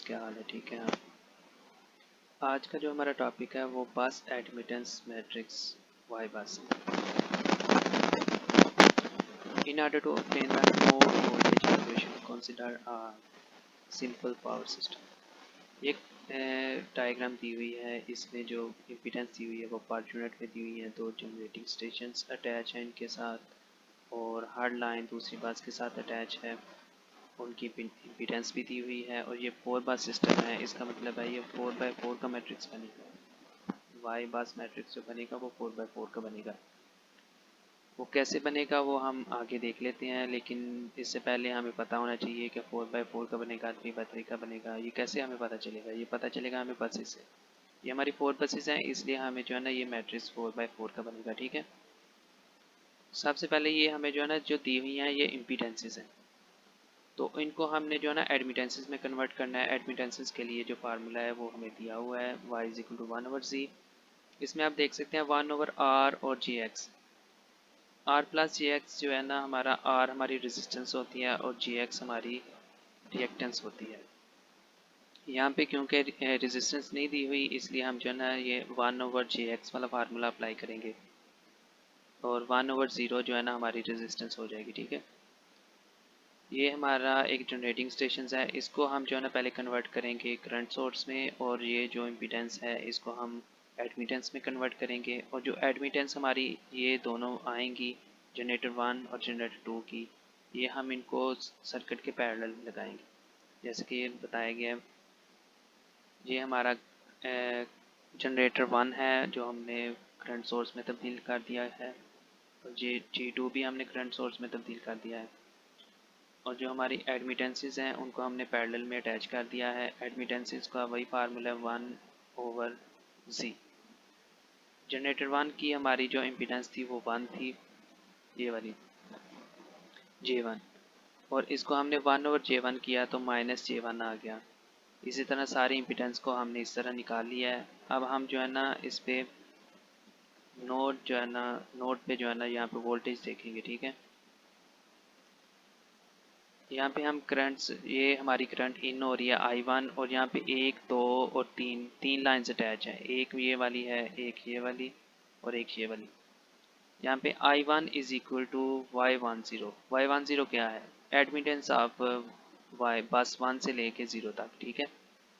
क्या हाल है? ठीक है। आज का जो हमारा टॉपिक है वो बस admittance matrix Y bus. In order to obtain the node voltage equation consider a simple power system. एक डायग्राम दी हुई है, इसमें जो इम्पीडेंस दी हुई है वो पर यूनिट में दी हुई है। दो जनरेटिंग स्टेशंस अटैच हैं इनके साथ और हर लाइन दूसरी बस के साथ अटैच है। उनकी इम्पीडेंस भी दी हुई है और ये 4 बस सिस्टम है। इसका मतलब है ये 4x4 का मैट्रिक्स बनेगा। वाई बस मैट्रिक्स जो बनेगा वो 4x4 का बनेगा। वो कैसे बनेगा वो हम आगे देख लेते हैं, लेकिन इससे पहले हमें पता होना चाहिए कि 4x4 का बनेगा, 3x3 का बनेगा। ये कैसे हमें पता चलेगा? ये पता चलेगा हमें बसेस से। ये हमारी 4 बसेस हैं, इसलिए हमें जो है ना ये मैट्रिक्स 4x4 का बनेगा। ठीक है। सबसे पहले ये हमें जो है ना जो दी हुई हैं ये इम्पीडेंसेस हैं, तो इनको हमने जो है ना एडमिटेंसेस में कन्वर्ट करना है। एडमिटेंसेस के लिए जो फार्मूला है वो हमें दिया हुआ है y = 1/z। इसमें आप देख सकते हैं 1/r और gx। r + jx जो है ना हमारा r हमारी रेजिस्टेंस होती है और gx हमारी रिएक्टेंस होती है। यहाँ पे क्योंकि रेजिस्टेंस नहीं दी हुई इसलिए हम जो है ना ये 1/jx वाला फार्मूला अप्लाई करेंगे और 1/0 जो है ना हमारी रेजिस्टेंस हो जाएगी। ठीक है। ये हमारा एक जनरेटिंग स्टेशन है, इसको हम जो है ना पहले कन्वर्ट करेंगे करंट सोर्स में, और ये जो इम्पीडेंस है इसको हम एडमिटेंस में कन्वर्ट करेंगे। और जो एडमिटेंस हमारी ये दोनों आएंगी जनरेटर 1 और जनरेटर 2 की, ये हम इनको सर्किट के पैरेलल में लगाएंगे जैसे कि ये बताया गया है। ये हमारा जनरेटर 1 है जो हमने करंट सोर्स में तब्दील कर दिया है, और G2 भी हमने करंट सोर्स में तब्दील कर दिया है। और जो हमारी एडमिटेंसेस हैं उनको हमने पैरेलल में अटैच कर दिया है। एडमिटेंसेस का वही फार्मूला 1/z। जनरेटर 1 की हमारी जो इम्पीडेंस थी वो 1 थी, ये वाली J1, और इसको हमने 1/J1 किया तो -J1 आ गया। इसी तरह सारी इम्पीडेंस को हमने इस तरह निकाल लिया है। अब हम जो है ना इस पे नोड जो है ना नोड पे जो है ना यहाँ पे वोल्टेज देखेंगे। ठीक है। यहाँ पे हम करंट्स, ये हमारी करंट इन हो रही है I1, और यहाँ पे 1 2 और 3 लाइन्स अटैच हैं। एक ये वाली है, एक ये वाली और एक ये वाली। यहाँ पे I1 = Y10। Y10 क्या है? एडमिटेंस ऑफ Y बस 1 से लेके 0 तक। ठीक है।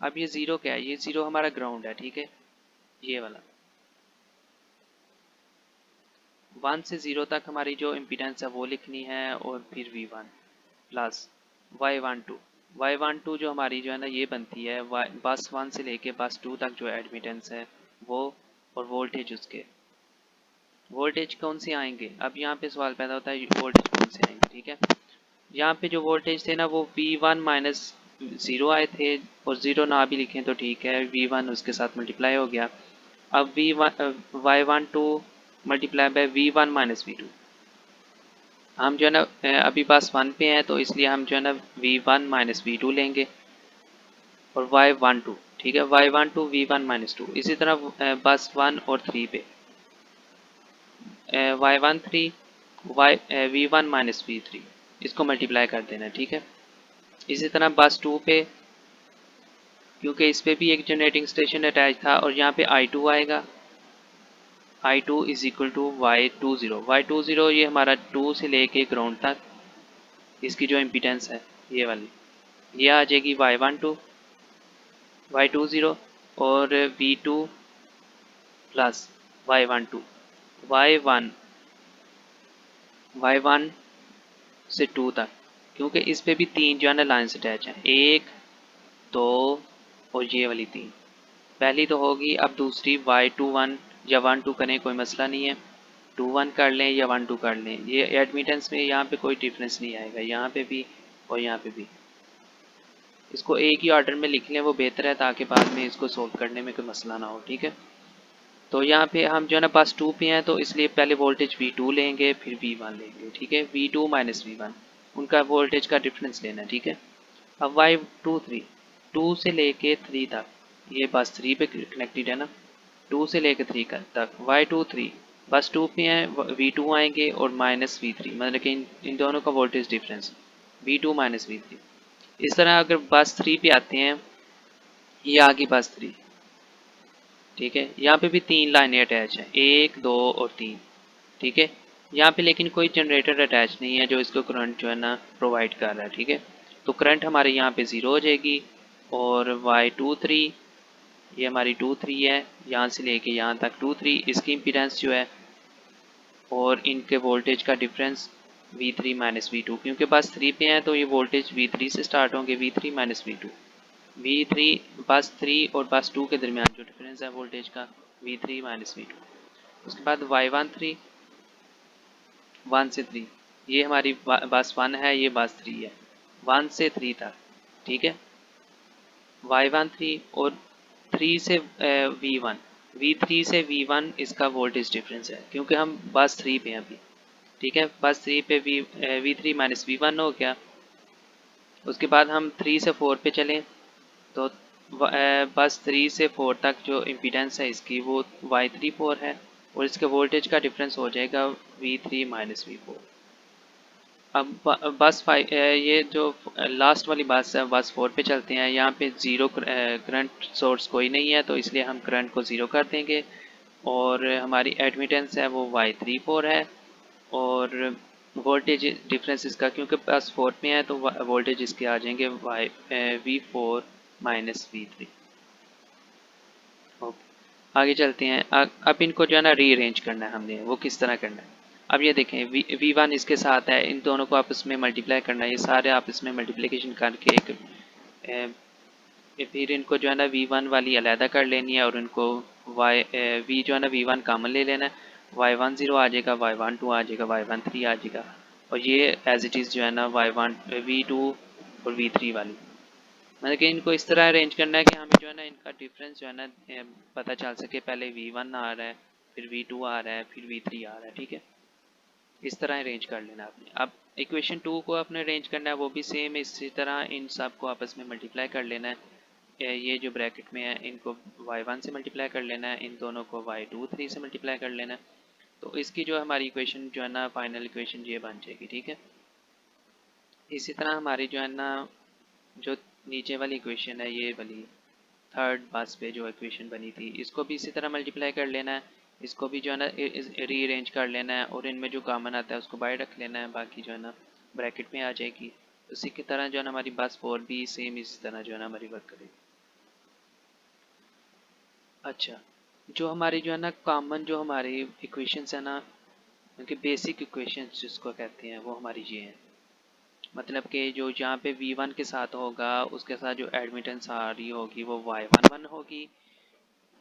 अब ये 0 क्या है? ये 0 हमारा ग्राउंड है। ठीक है। ये वाला 1 से 0 तक हमारी जो इम्पीडेंस है वो लिखनी है, और फिर V1 प्लस Y12 जो हमारी जो है ना ये बनती है बस 1 से लेके बस 2 तक जो एडमिटेंस है वो, और वोल्टेज उसके। वोल्टेज कौन से आएंगे? अब यहाँ पे सवाल पैदा होता है वोल्टेज कौन से आएंगे। ठीक है। यहाँ पे जो वोल्टेज थे ना वो V1 - 0 आए थे, और 0 ना भी लिखें तो ठीक है, V1 उसके साथ मल्टीप्लाई हो गया। अब Y12 multiply by V1 - V2। हम जो है ना अभी बस 1 पे हैं तो इसलिए हम जो है ना V1 - V2 लेंगे, और Y12। ठीक है। Y12 V1 - 2। इसी तरह बस 1 और 3 पे Y13 V1 - V3, इसको मल्टीप्लाई कर देना। ठीक है। इसी तरह बस 2 पे, क्योंकि इस पे भी एक जनरेटिंग स्टेशन अटैच था, और यहाँ पे I2 आएगा। I2 = Y20। Y20 ये हमारा 2 से लेके ग्राउंड तक इसकी जो इम्पीडेंस है ये वाली, ये आ जाएगी Y12 Y20 और V2 प्लस Y12 Y1 से 2 तक, क्योंकि इस पे भी 3 जो है ना लाइन्स अटैच हैं, 1 2 और ये वाली 3। पहली तो होगी, अब दूसरी Y21 या 1 2 करें कोई मसला नहीं है, 2 1 कर लें या 1 2 कर लें, ये एडमिटेंस में यहाँ पे कोई डिफरेंस नहीं आएगा, यहाँ पे भी और यहाँ पे भी। इसको एक ही ऑर्डर में लिख लें वो बेहतर है, ताकि बाद में इसको सोल्व करने में कोई मसला ना हो। ठीक है। तो यहाँ पे हम जो है ना बस 2 पे हैं तो इसलिए पहले वोल्टेज V2 लेंगे फिर V1 लेंगे। ठीक है। V2 - V1 उनका वोल्टेज का डिफरेंस लेना है। ठीक है। अब Y23 2 से लेके 3 तक, ये बस 3 पे कनेक्टेड है ना, 2 से लेके 3 तक Y23 बस 2 पे हैं, V2 आएंगे और -V3, मतलब कि इन दोनों का वोल्टेज डिफरेंस V2 - V3। इस तरह अगर बस 3 पे आते हैं ये आ गई बस 3। ठीक है, यहाँ पे भी 3 लाइनें अटैच हैं, 1 2 और 3। ठीक है, यहाँ पे लेकिन कोई जनरेटर अटैच नहीं है जो इसको करंट जो है ना प्रोवाइड कर रहा है। ठीक है, तो करंट हमारे यहाँ पे 0 हो जाएगी। और Y23 ये हमारी 23 है, यहाँ से लेके यहाँ तक 23, इसकी इम्पीडेंस जो है और इनके वोल्टेज का डिफरेंस V3 माइनस V2, क्योंकि बस 3 पे हैं तो ये वोल्टेज V3 से स्टार्ट होंगे, V3 माइनस V2। V3 बस 3 और बस 2 के दरमियान जो डिफरेंस है वोल्टेज का, V3 माइनस V2। उसके बाद Y13 1 से 3, ये हमारी बस 1 है, ये बस 3 है, 1 से 3 तक। ठीक है, Y13 और 3 से V1, V3 से V1 इसका वोल्टेज डिफरेंस है, क्योंकि हम बस 3 पे हैं अभी। ठीक है, बस 3 पे V3 माइनस V1 हो गया। उसके बाद हम 3 से 4 पे चलें तो बस 3 से 4 तक जो इम्पीडेंस है इसकी वो Y34 है, और इसके वोल्टेज का डिफरेंस हो जाएगा V3 माइनस V4। अब बस 5 ये जो लास्ट वाली बस है बस 4 पे चलते हैं। यहाँ पे ज़ीरो करंट सोर्स कोई नहीं है, तो इसलिए हम करंट को ज़ीरो कर देंगे। और हमारी एडमिटेंस है वो Y34 है, और वोल्टेज डिफरेंस इसका क्योंकि बस 4 में है तो वोल्टेज इसके आ जाएंगे V4 माइनस V3। ओके, आगे चलते हैं। अब इनको जो है ना रीअरेंज करना है हमने, वो किस तरह करना है। अब ये देखें V1 इसके साथ है, इन दोनों को आपस में मल्टीप्लाई करना है, ये सारे आपस में मल्टीप्लिकेशन करके फिर इनको जो है ना V1 वाली अलहदा कर लेनी है, और इनको V जो है ना V1 कॉमन ले लेना है। Y10 आ जाएगा, Y12 आ जाएगा, Y13 आ जाएगा, और ये एज इट इज़ जो है ना V2 और V3 वाली, मतलब कि इनको इस तरह अरेंज करना है कि हमें जो है ना इनका डिफरेंस जो है ना पता चल सके। पहले V1 आ रहा है, फिर V2 आ रहा है, फिर V3 आ रहा है। ठीक है, इस तरह अरेंज कर लेना आपने। अब इक्वेशन 2 को आपने अरेंज करना है, वो भी सेम इसी तरह इन सब को आपस में मल्टीप्लाई कर लेना है। ये जो ब्रैकेट में है इनको Y1 से मल्टीप्लाई कर लेना है, इन दोनों को Y23 से मल्टीप्लाई कर लेना है। तो इसकी जो हमारी इक्वेशन जो है ना फाइनल इक्वेशन ये बन जाएगी। ठीक है, इसी तरह हमारी जो है ना जो नीचे वाली इक्वेशन है, ये वाली थर्ड बस पे जो इक्वेशन बनी थी, इसको भी इसी तरह मल्टीप्लाई कर लेना है। इसको भी जो है ना रीअरेंज कर लेना है, और इनमें जो कॉमन आता है उसको बाहर रख लेना है, बाकी जो है ना ब्रैकेट में आ जाएगी। उसी की तरह जो है ना हमारी बस 4 भी सेम इसी तरह जो है ना हमारी वर्क करेगी। अच्छा, जो हमारी जो है ना कॉमन जो हमारी इक्वेशंस है ना, क्योंकि बेसिक इक्वेशंस जिसको कहते हैं वो हमारी ये हैं। मतलब कि जो यहाँ पे V1 के साथ होगा उसके साथ जो एडमिटेंस आ रही होगी वो Y11 होगी,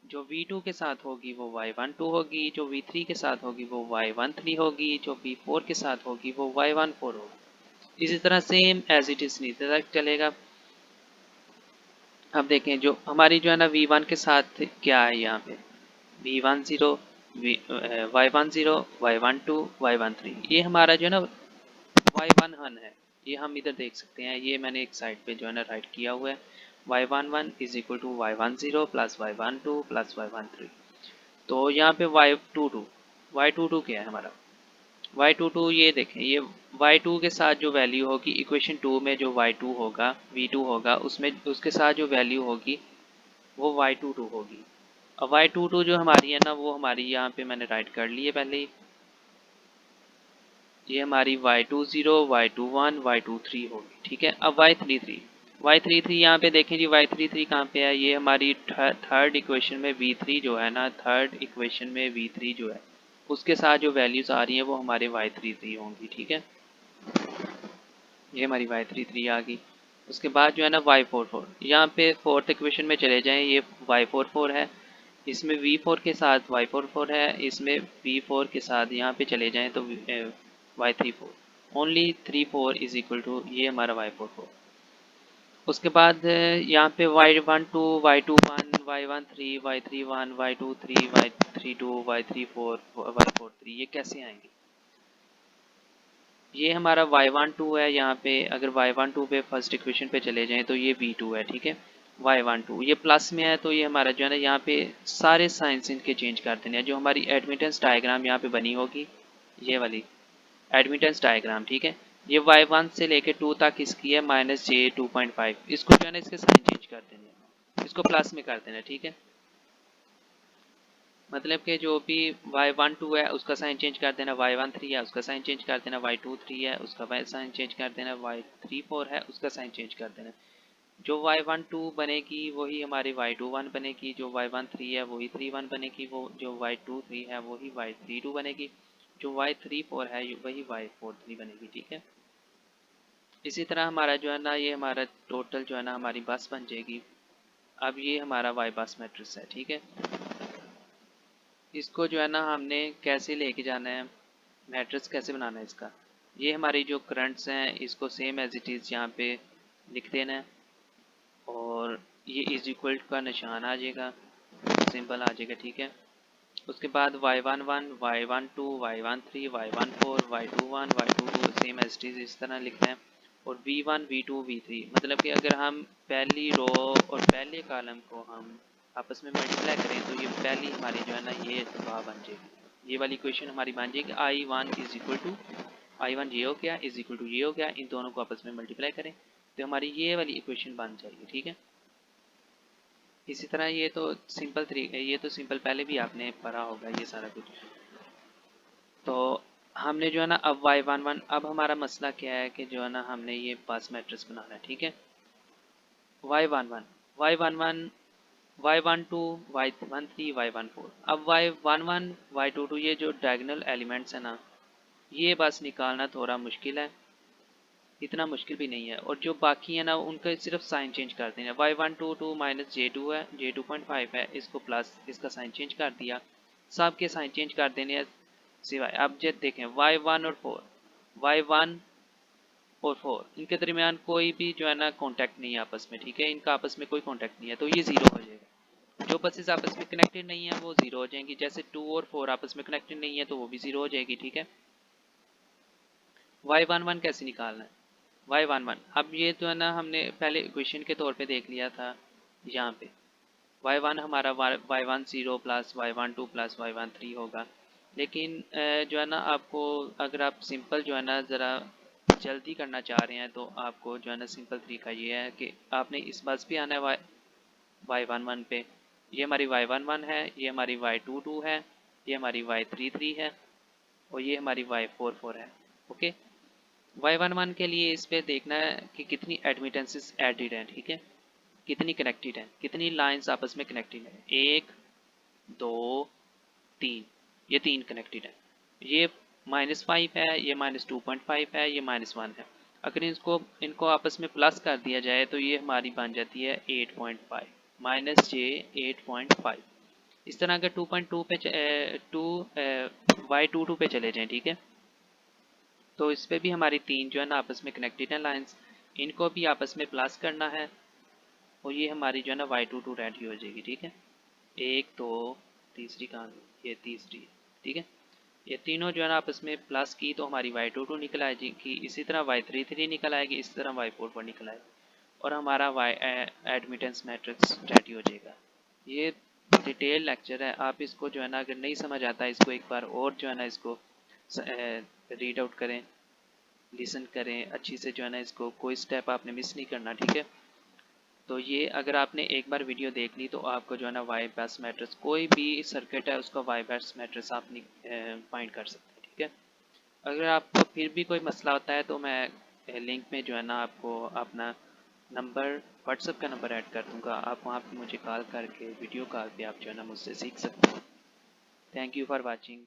जो V2 के साथ होगी वो Y12 होगी, जो V3 के साथ होगी वो Y13 होगी, जो V4 के साथ होगी वो Y14 होगी। इसी तरह सेम एज इट इज़ नीचे तक चलेगा। अब देखें जो हमारी जो है ना V1 के साथ क्या है, यहाँ पे V10 Y10 Y12 Y13, ये हमारा जो है ना Y11 है। ये हम इधर देख सकते हैं, ये मैंने एक साइड पे जो है ना राइट किया हुआ है। Y11 is equal to Y10 plus Y12 plus Y13। तो यहाँ पे Y22 क्या है हमारा, Y22 ये देखें, ये Y2 के साथ जो वैल्यू होगी इक्वेशन 2 में, जो Y2 होगा V2 होगा उसमें उसके साथ जो वैल्यू होगी वो Y22 होगी। अब Y22 जो हमारी है ना वो हमारी यहाँ पे मैंने राइट कर ली है पहले ही, ये हमारी Y20 Y21 Y23 होगी। ठीक है, अब Y33 यहाँ पे देखें जी, Y33 कहाँ पे है, ये हमारी थर्ड इक्वेशन में V3 जो है ना, थर्ड इक्वेशन में V3 जो है उसके साथ जो वैल्यूज आ रही हैं वो हमारे Y33 होंगी। ठीक है, ये हमारी Y33 आ गई। उसके बाद जो है ना Y44, यहाँ पे फोर्थ इक्वेशन में चले जाएं, ये Y44 है, इसमें V4 के साथ Y44 है, इसमें V4 के साथ यहाँ पे चले जाएं तो Y34, only 34 is equal to ये हमारा Y44। उसके बाद यहाँ पे Y12 Y21 Y13 Y31 Y23 Y32 Y34 Y43 ये कैसे आएंगे। ये हमारा Y12 है, यहाँ पे अगर Y12 पे फर्स्ट इक्वेशन पे चले जाएं तो ये V2 है। ठीक है, Y12 ये प्लस में है तो ये हमारा जो है ना यहाँ पे सारे साइंस इनके चेंज कर देने हैं। जो हमारी एडमिटेंस डायग्राम यहाँ पे बनी होगी, ये वाली एडमिटेंस डायग्राम, ठीक है, ये Y1 से लेके 2 तक इसकी है -j2.5, इसको जो है ना इसके साइन चेंज कर देंगे। इसको प्लस में कर देना, ठीक है। मतलब कि जो भी y12 है उसका साइन चेंज कर देना, y13 है उसका साइन चेंज कर देना, y23 है उसका साइन चेंज कर देना, y34 है उसका साइन चेंज कर देना। जो y12 बनेगी वही हमारी y21 बनेगी, जो y13 है वही 31 बनेगी, वो जो y23 है वही y32 बनेगी, जो y34 है वही y43 बनेगी, ठीक है। इसी तरह हमारा जो है ना ये हमारा टोटल जो है ना हमारी बस बन जाएगी। अब ये हमारा y बस मैट्रिक्स है, ठीक है। इसको जो है ना हमने कैसे लेके जाना है, मैट्रिक्स कैसे बनाना है इसका। ये हमारी जो करंट्स हैं इसको सेम एज इट इज़ यहाँ पे लिख देना है और ये इज इक्वल का निशान आ जाएगा, सिंबल आ जाएगा, ठीक है। उसके बाद y11, y12, y13, y14, y21, y22 same as it is इस तरह लिखना है। और v1, v2, v3 मतलब कि अगर हम पहली रो और पहले कॉलम को हम आपस में मल्टीप्लाई करें तो ये पहली हमारी जो है ना ये दफा बन जाएगी, ये वाली इक्वेशन हमारी बन जाएगी I1 is equal to I1 ये हो गया इज इक्वल टू ये हो गया, इन दोनों को आपस में मल्टीप्लाई करें तो हमारी ये वाली इक्वेशन बन जाएगी, ठीक है। इसी तरह ये तो सिंपल तरीका है, ये तो सिंपल पहले भी आपने पढ़ा होगा ये सारा कुछ। तो हमने जो है ना अब y11, अब हमारा मसला क्या है कि जो है ना हमने ये पास मैट्रिक्स बनाना है, ठीक है। y11, y11, y12, y13, y14। अब y11, y22 ये जो डायगोनल एलिमेंट्स है ना ये बस निकालना थोड़ा मुश्किल है, इतना मुश्किल भी नहीं है। और जो बाकी है ना उनका सिर्फ साइन चेंज कर देना। y122 माइनस J2 है, J2.5 है, इसको प्लस इसका साइन चेंज कर दिया, सब के साइन चेंज कर देने हैं सिवाय। अब जब देखें y1 और 4, y1 और 4 इनके दरमियान कोई भी जो है ना कॉन्टैक्ट नहीं है आपस में, ठीक है। इनका आपस में कोई कॉन्टैक्ट नहीं है तो ये ज़ीरो हो जाएगा। जो बसेस आपस में कनेक्टेड नहीं है वो ज़ीरो हो जाएंगी, जैसे 2 और 4 आपस में कनेक्टेड नहीं है तो वो भी ज़ीरो हो जाएगी, ठीक है। y11 कैसे निकालना है, y11 अब ये तो है ना हमने पहले इक्वेशन के तौर पे देख लिया था यहाँ पे। y1 हमारा y10 plus y12 plus y13 होगा। लेकिन जो है ना आपको अगर आप सिंपल जो है ना ज़रा जल्दी करना चाह रहे हैं तो आपको जो है ना सिंपल तरीका ये है कि आपने इस बस पे आना है y11 पे। ये हमारी y11 है, ये हमारी y22 है, ये हमारी y33 है और ये हमारी y44 है, ओके। y11 के लिए इस पे देखना है कि कितनी एडमिटेंसेस एडिड हैं, ठीक है, कितनी कनेक्टेड हैं, कितनी लाइंस आपस में कनेक्टेड हैं। 1, 2, 3, ये 3 कनेक्टेड हैं। ये -5 है, ये -2.5 है, ये -1 है। अगर इनको आपस में प्लस कर दिया जाए तो ये हमारी बन जाती है 8.5 -j8.5। इस तरह अगर 2.2 पे y22 पे चले जाएं, ठीक है, तो इस पे भी हमारी 3 जो है ना आपस में कनेक्टेड है लाइंस, इनको भी आपस में प्लस करना है और ये हमारी जो है ना y22 रेडी हो जाएगी, ठीक है। 1, 2, तीसरी कहाँ, ये तीसरी, ठीक है। ये तीनों जो है ना आपस में प्लस की तो हमारी y22 निकल आएगी, इसी तरह y33 निकल आएगी, इसी तरह y44 निकल आएगी और हमारा y एडमिटेंस मैट्रिक्स रेडी हो जाएगा। ये डिटेल लेक्चर है, आप इसको जो है ना अगर नहीं समझ आता इसको एक बार और जो है ना इसको रीड आउट करें, लिसन करें अच्छी से, जो है ना इसको कोई स्टेप आपने मिस नहीं करना, ठीक है। तो ये अगर आपने एक बार वीडियो देख ली तो आपको जो है ना वाई बेस मैट्रिक्स कोई भी सर्किट है उसका वाई बेस मैट्रिक्स आप फाइंड कर सकते हैं, ठीक है। अगर आपको फिर भी कोई मसला होता है तो मैं लिंक में जो है ना आपको अपना नंबर, व्हाट्सएप का नंबर ऐड कर दूंगा, आप वहाँ पे मुझे कॉल करके वीडियो कॉल पे आप जो है ना मुझसे सीख सकते हैं। Thank you for watching.